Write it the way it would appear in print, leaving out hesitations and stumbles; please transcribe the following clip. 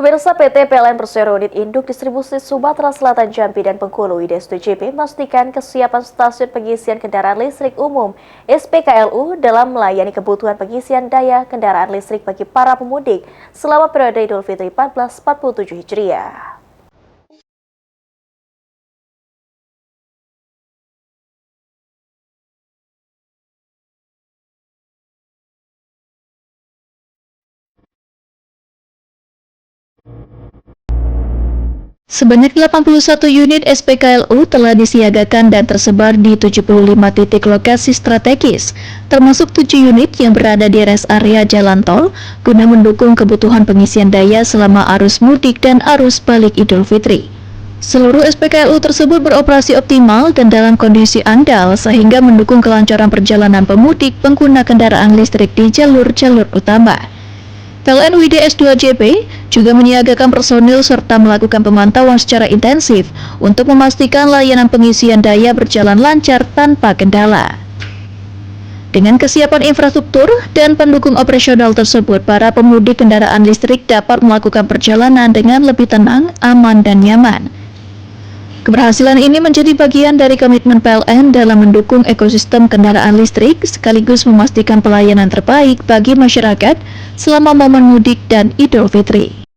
Pemirsa, PT PLN Persero Unit Induk Distribusi Sumatera Selatan Jambi dan Bengkulu IDS2JP memastikan kesiapan stasiun pengisian kendaraan listrik umum (SPKLU) dalam melayani kebutuhan pengisian daya kendaraan listrik bagi para pemudik selama periode Idul Fitri 1447 Hijriah. Sebanyak 81 unit SPKLU telah disiagakan dan tersebar di 75 titik lokasi strategis, termasuk 7 unit yang berada di rest area jalan tol, guna mendukung kebutuhan pengisian daya selama arus mudik dan arus balik Idul Fitri. Seluruh SPKLU tersebut beroperasi optimal dan dalam kondisi andal sehingga mendukung kelancaran perjalanan pemudik pengguna kendaraan listrik di jalur-jalur utama. PLN IDS2JP juga menyiagakan personil serta melakukan pemantauan secara intensif untuk memastikan layanan pengisian daya berjalan lancar tanpa kendala. Dengan kesiapan infrastruktur dan pendukung operasional tersebut, para pemudik kendaraan listrik dapat melakukan perjalanan dengan lebih tenang, aman, dan nyaman. Keberhasilan ini menjadi bagian dari komitmen PLN dalam mendukung ekosistem kendaraan listrik sekaligus memastikan pelayanan terbaik bagi masyarakat selama momen mudik dan Idul Fitri.